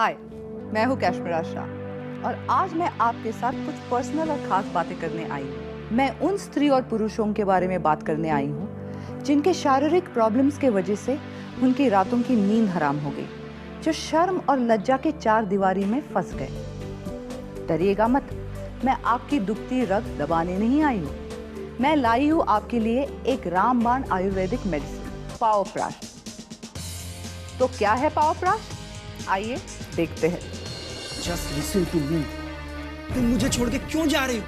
हाय, मैं हूँ कैश्मीरा शाह और आज मैं आपके साथ कुछ पर्सनल और खास बातें करने आई हूँ। मैं उन स्त्री और पुरुषों के बारे में बात करने आई हूँ जिनके शारीरिक प्रॉब्लम्स के वजह से उनकी रातों की नींद हराम हो गई, जो शर्म और लज्जा के चार दीवारी में फंस गए। डरिएगा मत, मैं आपकी दुखती रग दबाने नहीं आई हूँ। मैं लाई हूँ आपके लिए एक रामबाण आयुर्वेदिक मेडिसिन, पावोप्राश। तो क्या है पावोप्राश? आइए देखते हैं। Just listen to me. तुम मुझे छोड़ के क्यों जा रही हो?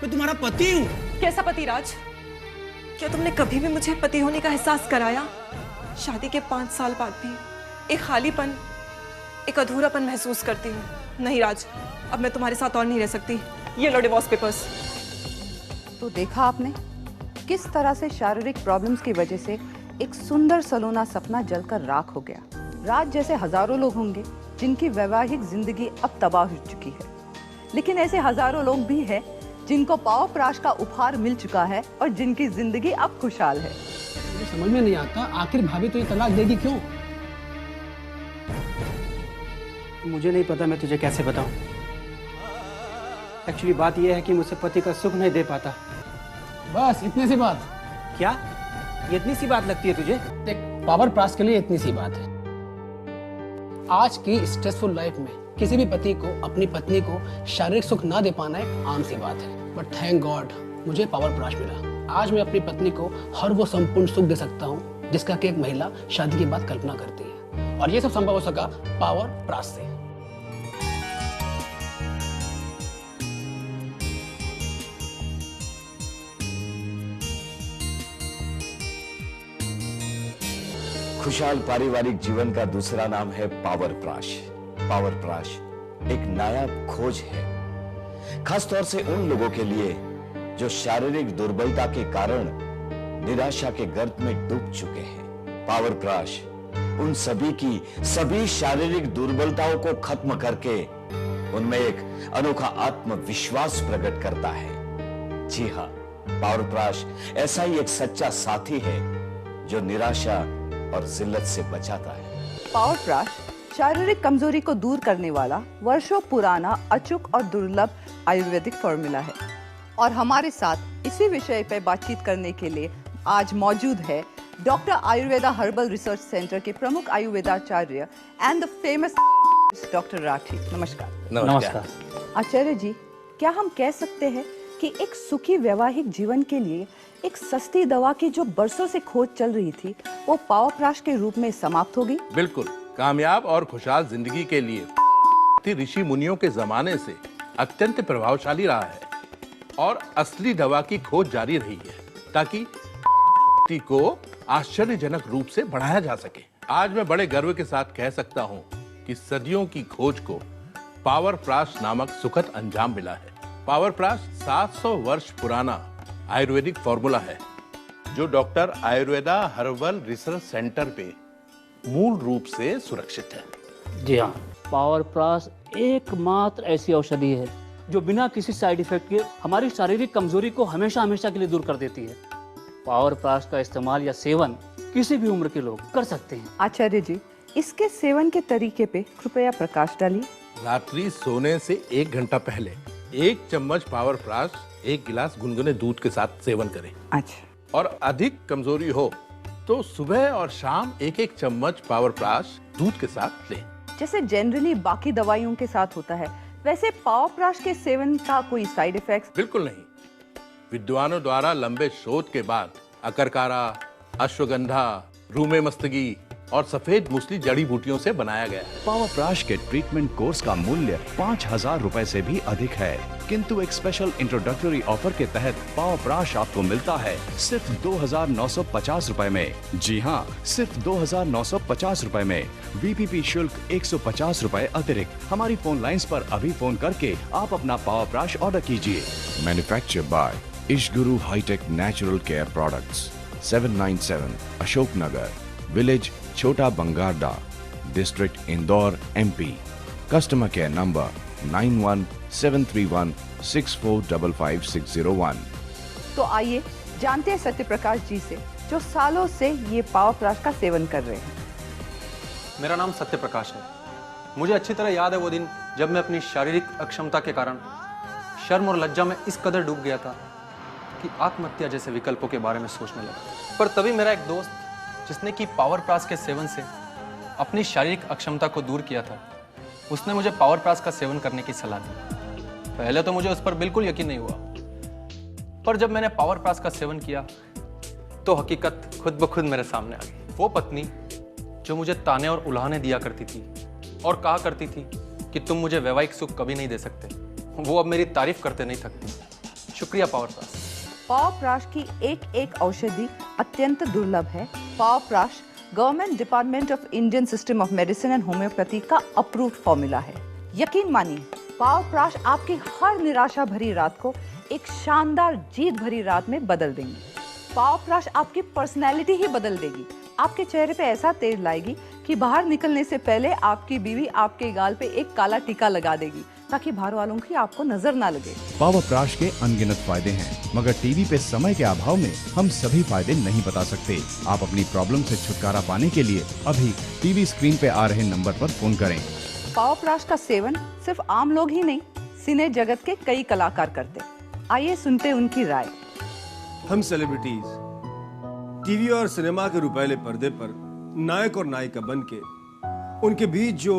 मैं तुम्हारा पति हूँ। कैसा पति राज? क्या तुमने कभी भी मुझे पति होने का एहसास कराया? शादी के 5 साल बाद भी एक खालीपन, एक अधूरापन महसूस करती हूँ। नहीं राज, अब मैं तुम्हारे साथ और नहीं रह सकती। ये लो डिवोर्स पेपर्स। तो देखा आपने किस तरह से शारीरिक प्रॉब्लम्स की वजह से एक सुंदर सलोना सपना जलकर राख हो गया। राज जैसे हजारों लोग होंगे जिनकी वैवाहिक जिंदगी अब तबाह हो चुकी है, लेकिन ऐसे हजारों लोग भी हैं जिनको पावोप्राश का उपहार मिल चुका है और जिनकी जिंदगी अब खुशहाल है। मुझे समझ में नहीं आता, आखिर भाभी तो ये तलाक देगी क्यों? मुझे नहीं पता मैं तुझे कैसे बताऊं। एक्चुअली बात यह है कि मुझसे पति का सुख नहीं दे पाता। बस इतनी सी बात? क्या ये इतनी सी बात लगती है तुझे? देख, पावरप्राश के लिए इतनी सी बात है। आज की स्ट्रेसफुल लाइफ में किसी भी पति को अपनी पत्नी को शारीरिक सुख ना दे पाना एक आम सी बात है, बट थैंक गॉड मुझे पावरप्राश मिला। आज मैं अपनी पत्नी को हर वो संपूर्ण सुख दे सकता हूँ जिसका कि एक महिला शादी के बाद कल्पना करती है, और ये सब संभव हो सका पावरप्राश से। खुशहाल पारिवारिक जीवन का दूसरा नाम है पावरप्राश। पावरप्राश एक नायाब खोज है, खासतौर से उन लोगों के लिए जो शारीरिक दुर्बलता के कारण निराशा के गर्त में डूब चुके हैं। पावरप्राश उन सभी की सभी शारीरिक दुर्बलताओं को खत्म करके उनमें एक अनोखा आत्मविश्वास प्रकट करता है। जी हाँ, पावरप्राश ऐसा ही एक सच्चा साथी है जो निराशा और जिल्लत से बचाता है। पावरप्राश शारीरिक कमजोरी को दूर करने वाला वर्षों पुराना अचूक और दुर्लभ आयुर्वेदिक फॉर्मूला है। और हमारे साथ इसी विषय पर बातचीत करने के लिए आज मौजूद है doctor Ayurveda herbal research centre के प्रमुख आयुर्वेदाचार्य and the famous doctor Rathi. नमस्कार। नमस्कार। आचार्य जी, क्या हम कह सकते हैं कि एक सुखी वैवाहिक जीवन के लिए एक सस्ती दवा की जो बरसों से खोज चल रही थी वो पावरप्राश के रूप में समाप्त हो गई? बिल्कुल, कामयाब और खुशहाल जिंदगी के लिए ऋषि मुनियों के जमाने से अत्यंत प्रभावशाली रहा है और असली दवा की खोज जारी रही है ताकि को आश्चर्यजनक रूप से बढ़ाया जा सके। आज मैं बड़े गर्व के साथ कह सकता हूँ कि सदियों की खोज को पावरप्राश नामक सुखद अंजाम मिला है। पावरप्राश 700 वर्ष पुराना आयुर्वेदिक फॉर्मूला है जो doctor Ayurveda herbal research centre पे मूल रूप से सुरक्षित है। जी हाँ, पावरप्राश एकमात्र ऐसी औषधि है जो बिना किसी साइड इफेक्ट के हमारी शारीरिक कमजोरी को हमेशा हमेशा के लिए दूर कर देती है। पावरप्राश का इस्तेमाल या सेवन किसी भी उम्र के लोग कर सकते हैं। आचार्य जी, इसके सेवन के तरीके पे कृपया प्रकाश डालिए। रात्रि सोने से 1 घंटा पहले 1 चम्मच पावरप्राश 1 गिलास गुनगुने दूध के साथ सेवन करें। अच्छा। और अधिक कमजोरी हो तो सुबह और शाम 1-1 चम्मच पावरप्राश दूध के साथ लें। जैसे जनरली बाकी दवाइयों के साथ होता है, वैसे पावरप्राश के सेवन का कोई साइड इफेक्ट्स? बिल्कुल नहीं। विद्वानों द्वारा लंबे शोध के बाद अकरकारा, अश्वगंधा, रूमे मस्तगी और सफेद मूसली जड़ी बूटियों से बनाया गया है। पावरप्राश के ट्रीटमेंट कोर्स का मूल्य 5,000 रुपए से भी अधिक है, किंतु एक स्पेशल इंट्रोडक्टरी ऑफर के तहत पावरप्राश आपको मिलता है सिर्फ 2,950 रुपए में। जी हाँ, सिर्फ 2,950 रुपए में। बीपीपी शुल्क 150 रुपए अतिरिक्त। हमारी फोन लाइंस पर अभी फोन करके आप अपना पावरप्राश ऑर्डर कीजिए। Manufacture by Ishguru hitech natural care products, 797 Ashok Nagar, village Chhota Bangarda, district Indore, MP। Customer care number 917316455601। तो आइए जानते हैं सत्यप्रकाश जी से, जो सालों से ये पावरप्राश का सेवन कर रहे हैं। मेरा नाम सत्यप्रकाश है। मुझे अच्छी तरह याद है वो दिन जब मैं अपनी शारीरिक अक्षमता के कारण शर्म और लज्जा में इस कदर डूब गया था कि आत्महत्या जैसे विकल्पों के बारे में सोचने लगा। पर तभी मेरा एक दोस्त, जिसने कि पावर प्रास के सेवन से अपनी शारीरिक अक्षमता को दूर किया था, उसने मुझे पावर प्रास का सेवन करने की सलाह दी। पहले तो मुझे उस पर बिल्कुल यकीन नहीं हुआ, पर जब मैंने पावर प्रास का सेवन किया तो हकीकत खुद ब खुद मेरे सामने आ गई। वो पत्नी जो मुझे ताने और उल्हाने दिया करती थी और कहा करती थी कि तुम मुझे वैवाहिक सुख कभी नहीं दे सकते, वो अब मेरी तारीफ करते नहीं थकती। शुक्रिया पावर प्राश। पावर प्राश की एक एक औषधि अत्यंत दुर्लभ है। Powerprash government department of Indian system of medicine and homeopathy का अप्रूव्ड फॉर्मूला है। यकीन मानिए, पावर प्राश आपकी हर निराशा भरी रात को एक शानदार जीत भरी रात में बदल देंगी। पावर प्राश आपकी पर्सनैलिटी ही बदल देगी। आपके चेहरे पे ऐसा तेज लाएगी कि बाहर निकलने से पहले आपकी बीवी आपके गाल पे एक काला टीका लगा देगी ताकि बाहर वालों की आपको नजर ना लगे। पावर प्राश के अनगिनत फायदे हैं, मगर टीवी पे समय के अभाव में हम सभी फायदे नहीं बता सकते। आप अपनी प्रॉब्लम से छुटकारा पाने के लिए अभी टीवी स्क्रीन पे आ रहे नंबर पर फोन करें। पावर प्राश का सेवन सिर्फ आम लोग ही नहीं, सिने जगत के कई कलाकार करते। आइए सुनते उनकी राय। हम सेलिब्रिटीज टीवी और सिनेमा के रुपैले पर्दे पर नायक और नायिका बन के उनके बीच जो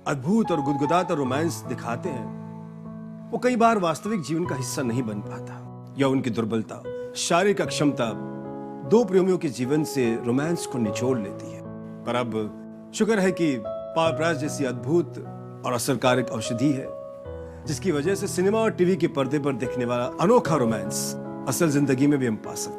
अद्भुत और गुदगुदाता रोमांस दिखाते हैं, वो कई बार वास्तविक जीवन का हिस्सा नहीं बन पाता, या उनकी दुर्बलता, शारीरिक अक्षमता दो प्रेमियों के जीवन से रोमांस को निचोड़ लेती है। पर अब शुक्र है कि पावर प्राश जैसी अद्भुत और असरकारक औषधि है, जिसकी वजह से सिनेमा और टीवी के पर्दे पर दिखने वाला अनोखा रोमांस असल जिंदगी में भी हम पा सकते हैं।